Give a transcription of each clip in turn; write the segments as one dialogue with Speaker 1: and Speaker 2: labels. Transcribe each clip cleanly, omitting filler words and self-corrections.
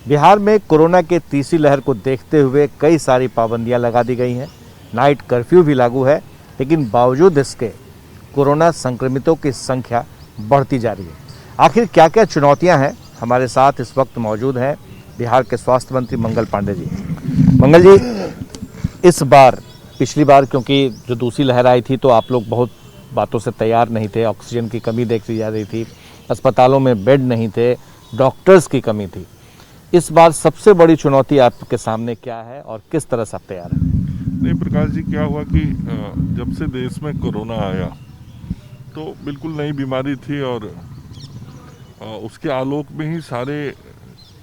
Speaker 1: बिहार में कोरोना के तीसरी लहर को देखते हुए कई सारी पाबंदियां लगा दी गई हैं। नाइट कर्फ्यू भी लागू है, लेकिन बावजूद इसके कोरोना संक्रमितों की संख्या बढ़ती जा रही है। आखिर क्या क्या चुनौतियां हैं? हमारे साथ इस वक्त मौजूद हैं बिहार के स्वास्थ्य मंत्री मंगल पांडे जी। मंगल जी, इस बार पिछली बार क्योंकि जो दूसरी लहर आई थी तो आप लोग बहुत बातों से तैयार नहीं थे, ऑक्सीजन की कमी देखी जा रही थी, अस्पतालों में बेड नहीं थे, डॉक्टर्स की कमी थी। इस बार सबसे बड़ी चुनौती आपके सामने क्या है और किस तरह से आप तैयार हैं?
Speaker 2: नहीं प्रकाश जी, क्या हुआ कि जब से देश में कोरोना आया तो बिल्कुल नई बीमारी थी और उसके आलोक में ही सारे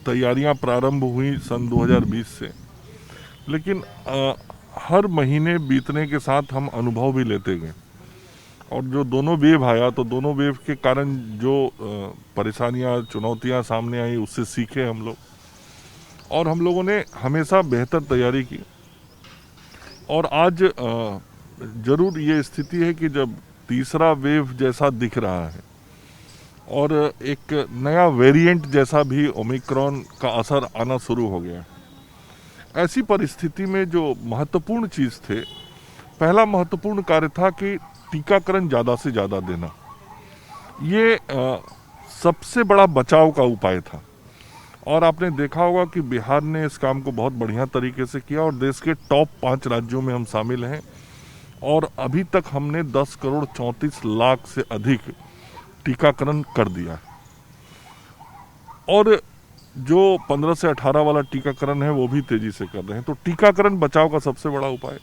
Speaker 2: तैयारियां प्रारंभ हुई सन 2020 से। लेकिन हर महीने बीतने के साथ हम अनुभव भी लेते गए और जो दोनों वेव आया तो दोनों वेव के कारण जो परेशानियां चुनौतियां सामने आई उससे सीखे हम लोग और हम लोगों ने हमेशा बेहतर तैयारी की। और आज जरूर ये स्थिति है कि जब तीसरा वेव जैसा दिख रहा है और एक नया वेरिएंट जैसा भी ओमिक्रॉन का असर आना शुरू हो गया, ऐसी परिस्थिति में जो महत्वपूर्ण चीज़ थे, पहला महत्वपूर्ण कार्य था कि टीकाकरण ज़्यादा से ज़्यादा देना। ये सबसे बड़ा बचाव का उपाय था और आपने देखा होगा कि बिहार ने इस काम को बहुत बढ़िया तरीके से किया और देश के टॉप 5 राज्यों में हम शामिल हैं और अभी तक हमने 10 करोड़ 34 लाख से अधिक टीकाकरण कर दिया और जो 15 से 18 वाला टीकाकरण है वो भी तेजी से कर रहे हैं। तो टीकाकरण बचाव का सबसे बड़ा उपाय।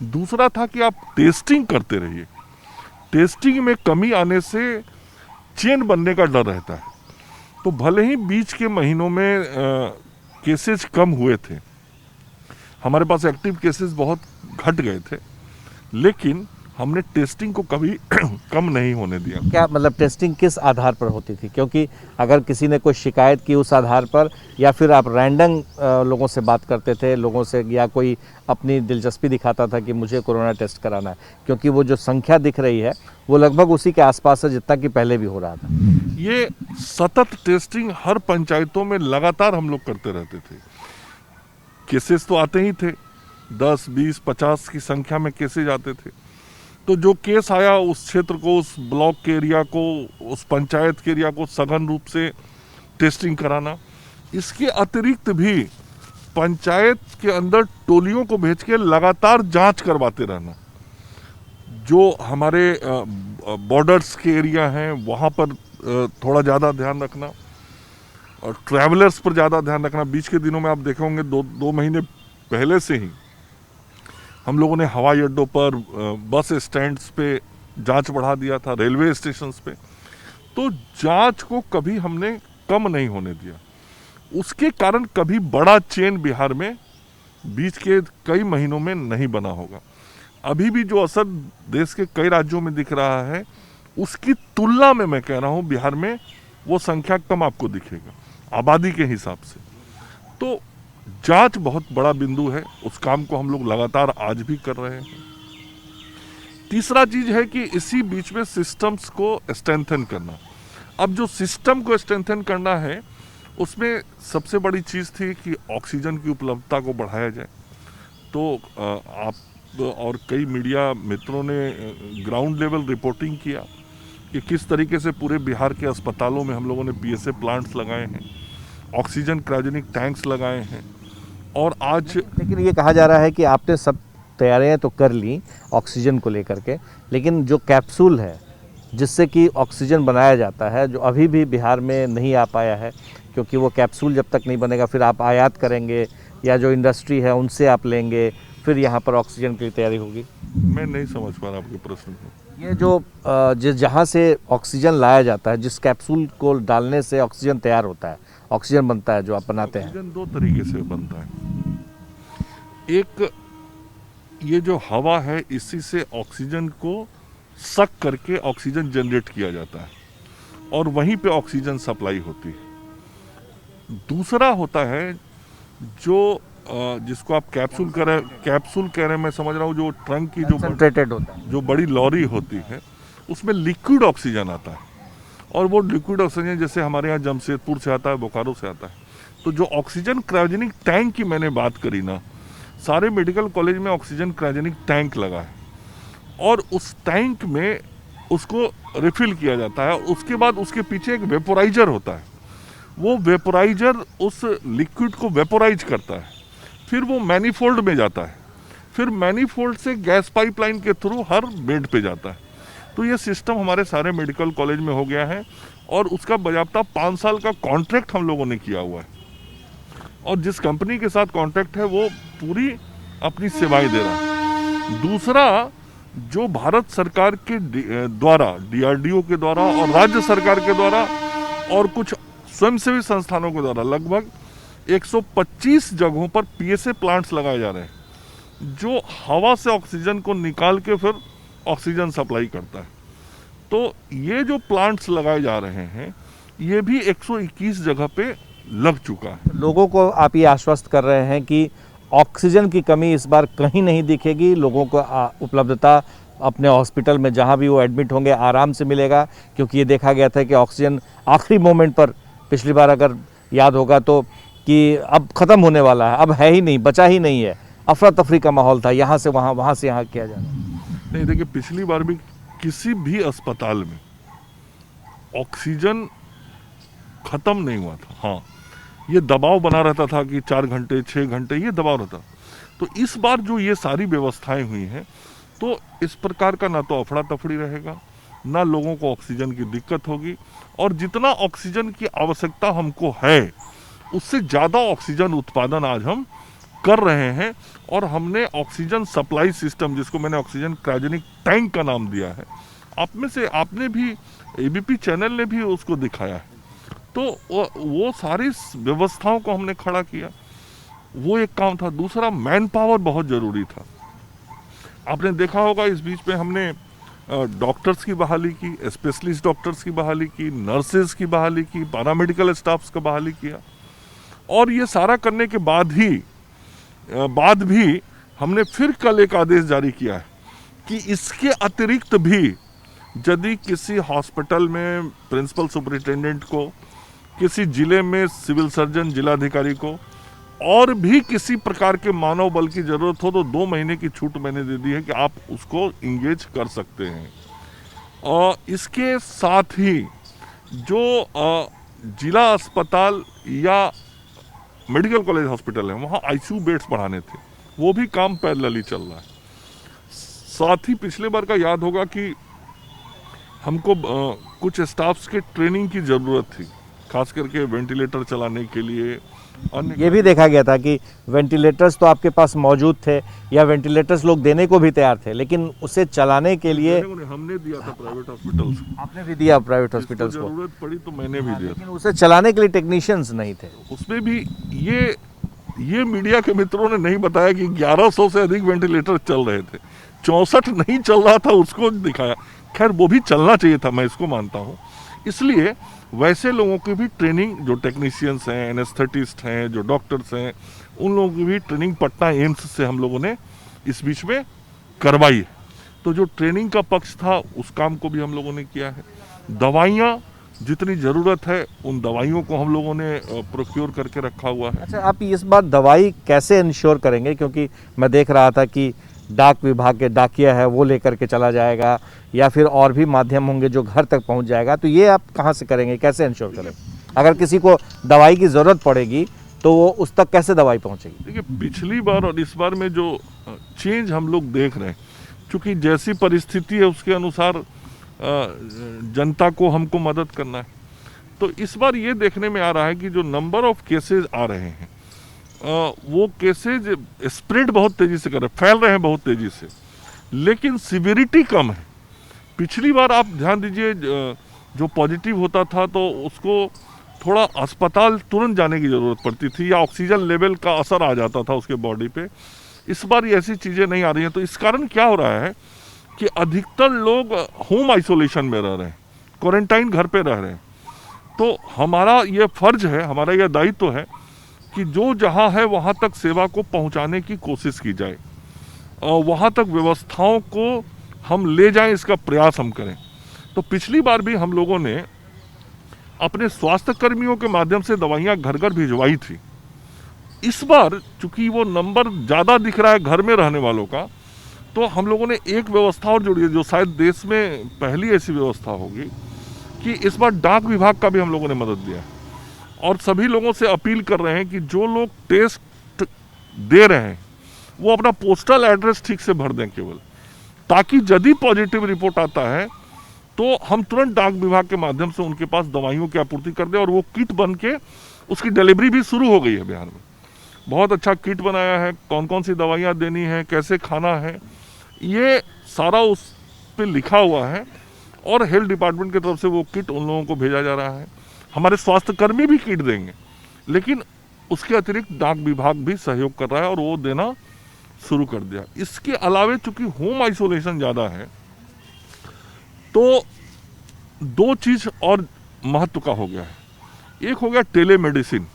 Speaker 2: दूसरा था कि आप टेस्टिंग करते रहिए। टेस्टिंग में कमी आने से चेन बनने का डर रहता है। तो भले ही बीच के महीनों में केसेस कम हुए थे, हमारे पास एक्टिव केसेस बहुत घट गए थे, लेकिन हमने टेस्टिंग को कभी कम नहीं होने दिया।
Speaker 1: क्या मतलब टेस्टिंग किस आधार पर होती थी? क्योंकि अगर किसी ने कोई शिकायत की उस आधार पर, या फिर आप रैंडम लोगों से बात करते थे लोगों से, या कोई अपनी दिलचस्पी दिखाता था कि मुझे कोरोना टेस्ट कराना है? क्योंकि वो जो संख्या दिख रही है वो लगभग उसी के आसपास है जितना कि पहले भी हो रहा था।
Speaker 2: ये सतत टेस्टिंग हर पंचायतों में लगातार हम लोग करते रहते थे। केसेस तो आते ही थे, 10, 20, 50 की संख्या में केसेज आते थे। तो जो केस आया उस क्षेत्र को, उस ब्लॉक के एरिया को, उस पंचायत के एरिया को सघन रूप से टेस्टिंग कराना। इसके अतिरिक्त भी पंचायत के अंदर टोलियों को भेज के लगातार जांच करवाते रहना। जो हमारे बॉर्डर्स के एरिया हैं वहाँ पर थोड़ा ज़्यादा ध्यान रखना और ट्रैवलर्स पर ज़्यादा ध्यान रखना। बीच के दिनों में आप देखे होंगे 2 महीने पहले से ही हम लोगों ने हवाई अड्डों पर, बस स्टैंड्स पे जांच बढ़ा दिया था, रेलवे स्टेशंस पे। तो जांच को कभी हमने कम नहीं होने दिया। उसके कारण कभी बड़ा चेन बिहार में बीच के कई महीनों में नहीं बना होगा। अभी भी जो असर देश के कई राज्यों में दिख रहा है उसकी तुलना में मैं कह रहा हूँ बिहार में वो संख्या कम आपको दिखेगा आबादी के हिसाब से। तो जांच बहुत बड़ा बिंदु है, उस काम को हम लोग लगातार आज भी कर रहे हैं। तीसरा चीज है कि इसी बीच में सिस्टम्स को स्ट्रेंथन करना। अब जो सिस्टम को स्ट्रेंथन करना है उसमें सबसे बड़ी चीज थी कि ऑक्सीजन की उपलब्धता को बढ़ाया जाए। तो आप और कई मीडिया मित्रों ने ग्राउंड लेवल रिपोर्टिंग किया कि किस तरीके से पूरे बिहार के अस्पतालों में हम लोगों ने PSA प्लांट्स लगाए हैं, ऑक्सीजन क्रायोजेनिक टैंक्स लगाए हैं। और आज
Speaker 1: लेकिन ये कहा जा रहा है कि आपने सब तैयारियां तो कर ली ऑक्सीजन को लेकर के, लेकिन जो कैप्सूल है जिससे कि ऑक्सीजन बनाया जाता है, जो अभी भी बिहार में नहीं आ पाया है, क्योंकि वो कैप्सूल जब तक नहीं बनेगा फिर आप आयात करेंगे या जो इंडस्ट्री है उनसे आप लेंगे, फिर यहाँ पर ऑक्सीजन की तैयारी होगी।
Speaker 2: मैं नहीं समझ पा रहा आपके प्रश्न को।
Speaker 1: ये जो जहाँ से ऑक्सीजन लाया जाता है, जिस कैप्सूल को डालने से ऑक्सीजन तैयार होता है, ऑक्सीजन बनता है जो आप बनाते हैं।
Speaker 2: ऑक्सीजन 2 तरीके से बनता है। एक ये जो हवा है इसी से ऑक्सीजन को सक करके ऑक्सीजन जनरेट किया जाता है और वहीं पे ऑक्सीजन सप्लाई होती है। दूसरा होता है जो जिसको आप कैप्सूल कह रहे हैं, मैं समझ रहा हूँ, जो ट्रंक की
Speaker 1: कंसंट्रेटेड होता है,
Speaker 2: जो बड़ी लॉरी होती है उसमें लिक्विड ऑक्सीजन आता है और वो लिक्विड ऑक्सीजन जैसे हमारे यहाँ जमशेदपुर से आता है, बोकारो से आता है, तो जो ऑक्सीजन क्रायोजेनिक टैंक की मैंने बात करी ना, सारे मेडिकल कॉलेज में ऑक्सीजन क्रायोजेनिक टैंक लगा है और उस टैंक में उसको रिफिल किया जाता है। उसके बाद उसके पीछे एक वेपोराइजर होता है, वो वेपोराइजर उस लिक्विड को वेपोराइज करता है, फिर वो मैनीफोल्ड में जाता है, फिर मैनीफोल्ड से गैस पाइपलाइन के थ्रू हर बेड पे जाता है। तो ये सिस्टम हमारे सारे मेडिकल कॉलेज में हो गया है और उसका बाकायदा 5 साल का कॉन्ट्रैक्ट हम लोगों ने किया हुआ है और जिस कंपनी के साथ कॉन्ट्रैक्ट है वो पूरी अपनी सेवाएं दे रहा है। दूसरा, जो भारत सरकार के द्वारा, DRDO के द्वारा और राज्य सरकार के द्वारा और कुछ स्वयंसेवी संस्थानों के द्वारा लगभग 125 जगहों पर PSA प्लांट्स लगाए जा रहे हैं जो हवा से ऑक्सीजन को निकाल के फिर ऑक्सीजन सप्लाई करता है। तो ये जो प्लांट्स लगाए जा रहे हैं ये भी 121 जगह पे लग चुका है।
Speaker 1: लोगों को आप ये आश्वस्त कर रहे हैं कि ऑक्सीजन की कमी इस बार कहीं नहीं दिखेगी, लोगों को उपलब्धता अपने हॉस्पिटल में जहां भी वो एडमिट होंगे आराम से मिलेगा, क्योंकि ये देखा गया था कि ऑक्सीजन आखिरी मोमेंट पर पिछली बार अगर याद होगा तो कि अब ख़त्म होने वाला है, अब है ही नहीं, बचा ही नहीं है, अफरा तफरी का माहौल था, यहाँ से वहाँ, वहाँ से यहाँ किया जाना।
Speaker 2: नहीं, देखिए पिछली बार भी किसी भी अस्पताल में ऑक्सीजन खत्म नहीं हुआ था। हाँ, ये दबाव बना रहता था कि 4 घंटे 6 घंटे ये दबाव रहता। तो इस बार जो ये सारी व्यवस्थाएं हुई हैं तो इस प्रकार का ना तो अफड़ा तफड़ी रहेगा, ना लोगों को ऑक्सीजन की दिक्कत होगी और जितना ऑक्सीजन की आवश्यकता हमको है उससे ज़्यादा ऑक्सीजन उत्पादन आज हम कर रहे हैं। और हमने ऑक्सीजन सप्लाई सिस्टम, जिसको मैंने ऑक्सीजन क्रायोजेनिक टैंक का नाम दिया है, आप में से आपने भी, ABP चैनल ने भी उसको दिखाया है। तो वो सारी व्यवस्थाओं को हमने खड़ा किया, वो एक काम था। दूसरा, मैन पावर बहुत ज़रूरी था। आपने देखा होगा इस बीच में हमने डॉक्टर्स की बहाली की, स्पेशलिस्ट डॉक्टर्स की बहाली की, नर्सेज की बहाली की, पैरामेडिकल स्टाफ्स का बहाली किया और ये सारा करने के बाद भी हमने फिर कल एक आदेश जारी किया है कि इसके अतिरिक्त भी यदि किसी हॉस्पिटल में प्रिंसिपल सुपरिटेंडेंट को, किसी जिले में सिविल सर्जन, जिलाधिकारी को और भी किसी प्रकार के मानव बल की ज़रूरत हो तो 2 महीने की छूट मैंने दे दी है कि आप उसको इंगेज कर सकते हैं। और इसके साथ ही जो जिला अस्पताल या मेडिकल कॉलेज हॉस्पिटल है वहाँ ICU बेड्स बढ़ाने थे, वो भी काम पैरेलली चल रहा है। साथ ही पिछले बार का याद होगा कि हमको कुछ स्टाफ्स के ट्रेनिंग की ज़रूरत थी, खास करके वेंटिलेटर चलाने के लिए।
Speaker 1: ये भी देखा गया था कि वेंटिलेटर्स तो आपके पास मौजूद थे या वेंटिलेटर्स लोग देने को भी तैयार थे, लेकिन उसे चलाने के लिए
Speaker 2: हमने दिया था प्राइवेट हॉस्पिटल्स को।
Speaker 1: आपने भी दिया प्राइवेट हॉस्पिटल्स को,
Speaker 2: जरूरत पड़ी तो मैंने भी दिया,
Speaker 1: लेकिन उसे चलाने के लिए टेक्नीशियंस नहीं थे।
Speaker 2: उसमें भी ये मीडिया के मित्रों ने नहीं बताया कि 1100 से अधिक वेंटिलेटर चल रहे थे, 64 नहीं चल रहा था उसको दिखाया। खैर वो भी चलना चाहिए था, मैं इसको मानता हूँ। इसलिए वैसे लोगों की भी ट्रेनिंग, जो टेक्नीशियंस हैं, एनेस्थेटिस्ट हैं, जो डॉक्टर्स हैं, उन लोगों की भी ट्रेनिंग पटना एम्स से हम लोगों ने इस बीच में करवाई है। तो जो ट्रेनिंग का पक्ष था उस काम को भी हम लोगों ने किया है। दवाइयाँ जितनी ज़रूरत है उन दवाइयों को हम लोगों ने प्रोक्योर करके रखा हुआ है।
Speaker 1: अच्छा, आप इस बार दवाई कैसे इंश्योर करेंगे, क्योंकि मैं देख रहा था कि डाक विभाग के डाकिया है वो लेकर के चला जाएगा या फिर और भी माध्यम होंगे जो घर तक पहुंच जाएगा, तो ये आप कहां से करेंगे, कैसे इंश्योर करेंगे? अगर किसी को दवाई की ज़रूरत पड़ेगी तो वो उस तक कैसे दवाई पहुंचेगी?
Speaker 2: देखिए, पिछली बार और इस बार में जो चेंज हम लोग देख रहे हैं, क्योंकि जैसी परिस्थिति है उसके अनुसार जनता को हमको मदद करना है, तो इस बार ये देखने में आ रहा है कि जो नंबर ऑफ केसेज आ रहे हैं वो केसेज स्प्रेड बहुत तेज़ी से कर रहे हैं, फैल रहे हैं बहुत तेज़ी से, लेकिन सिविरिटी कम है। पिछली बार आप ध्यान दीजिए, जो पॉजिटिव होता था तो उसको थोड़ा अस्पताल तुरंत जाने की ज़रूरत पड़ती थी या ऑक्सीजन लेवल का असर आ जाता था उसके बॉडी पे। इस बार ये ऐसी चीज़ें नहीं आ रही हैं। तो इस कारण क्या हो रहा है कि अधिकतर लोग होम आइसोलेशन में रह रहे हैं, क्वारंटाइन घर पे रह रहे हैं। तो हमारा ये फर्ज है, हमारा यह दायित्व है कि जो जहाँ है वहाँ तक सेवा को पहुँचाने की कोशिश की जाए और वहाँ तक व्यवस्थाओं को हम ले जाएं, इसका प्रयास हम करें। तो पिछली बार भी हम लोगों ने अपने स्वास्थ्य कर्मियों के माध्यम से दवाइयाँ घर घर भिजवाई थी इस बार चूंकि वो नंबर ज़्यादा दिख रहा है घर में रहने वालों का, तो हम लोगों ने एक व्यवस्था और जोड़ी है जो शायद देश में पहली ऐसी व्यवस्था होगी कि इस बार डाक विभाग का भी हम लोगों ने मदद दिया है और सभी लोगों से अपील कर रहे हैं कि जो लोग टेस्ट दे रहे हैं वो अपना पोस्टल एड्रेस ठीक से भर दें केवल, ताकि यदि पॉजिटिव रिपोर्ट आता है तो हम तुरंत डाक विभाग के माध्यम से उनके पास दवाइयों की आपूर्ति कर दें। और वो किट बन के उसकी डिलीवरी भी शुरू हो गई है बिहार में। बहुत अच्छा किट बनाया है, कौन कौन सी दवाइयाँ देनी है, कैसे खाना है, ये सारा उस पे लिखा हुआ है और हेल्थ डिपार्टमेंट की तरफ से वो किट उन लोगों को भेजा जा रहा है। हमारे स्वास्थ्य कर्मी भी किट देंगे, लेकिन उसके अतिरिक्त डाक विभाग भी सहयोग कर रहा है और वो देना शुरू कर दिया। इसके अलावे चूंकि होम आइसोलेशन ज़्यादा है तो दो चीज़ और महत्व का हो गया है। एक हो गया टेलीमेडिसिन,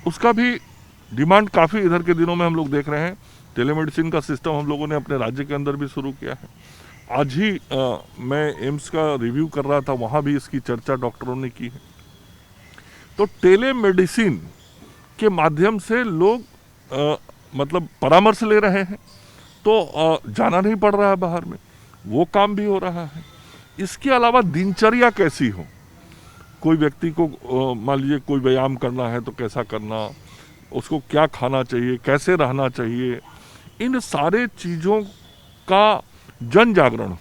Speaker 2: उसका भी डिमांड काफ़ी इधर के दिनों में हम लोग देख रहे हैं। टेलीमेडिसिन का सिस्टम हम लोगों ने अपने राज्य के अंदर भी शुरू किया है। आज ही मैं एम्स का रिव्यू कर रहा था, वहाँ भी इसकी चर्चा डॉक्टरों ने की है। तो टेलीमेडिसिन के माध्यम से लोग मतलब परामर्श ले रहे हैं, तो जाना नहीं पड़ रहा है बाहर में, वो काम भी हो रहा है। इसके अलावा दिनचर्या कैसी हो, कोई व्यक्ति को मान लीजिए कोई व्यायाम करना है तो कैसा करना, उसको क्या खाना चाहिए, कैसे रहना चाहिए, इन सारे चीज़ों का जन जागरण।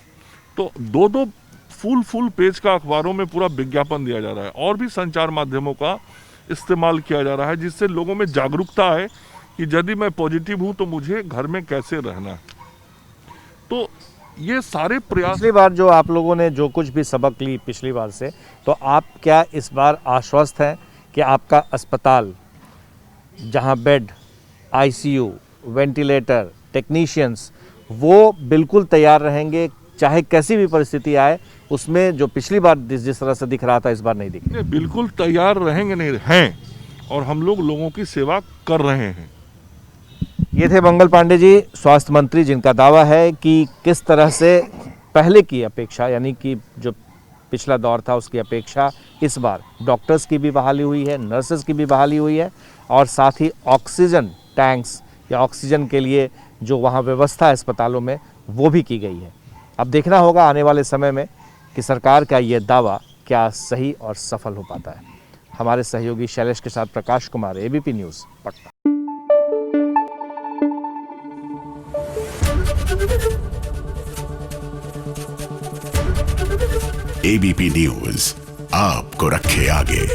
Speaker 2: तो दो फुल पेज का अखबारों में पूरा विज्ञापन दिया जा रहा है और भी संचार माध्यमों का इस्तेमाल किया जा रहा है, जिससे लोगों में जागरूकता है कि यदि मैं पॉजिटिव हूँ तो मुझे घर में कैसे रहना है। तो ये सारे प्रयास,
Speaker 1: पिछली बार जो आप लोगों ने जो कुछ भी सबक ली पिछली बार से, तो आप क्या इस बार आश्वस्त हैं कि आपका अस्पताल जहां बेड, आईसीयू, वेंटिलेटर, टेक्नीशियंस वो बिल्कुल तैयार रहेंगे, चाहे कैसी भी परिस्थिति आए, उसमें जो पिछली बार जिस तरह से दिख रहा था इस बार नहीं दिख रहा?
Speaker 2: बिल्कुल तैयार रहेंगे, नहीं हैं, और हम लोग लोगों की सेवा कर रहे हैं।
Speaker 1: ये थे मंगल पांडे जी, स्वास्थ्य मंत्री, जिनका दावा है कि किस तरह से पहले की अपेक्षा, यानी कि जो पिछला दौर था उसकी अपेक्षा इस बार डॉक्टर्स की भी बहाली हुई है, नर्सेज की भी बहाली हुई है, और साथ ही ऑक्सीजन टैंक्स या ऑक्सीजन के लिए जो वहाँ व्यवस्था है अस्पतालों में वो भी की गई है। अब देखना होगा आने वाले समय में कि सरकार का ये दावा क्या सही और सफल हो पाता है। हमारे सहयोगी शैलेश के साथ Prakash Kumar, ABP news, Patna.
Speaker 3: ABP news आपको रखे आगे।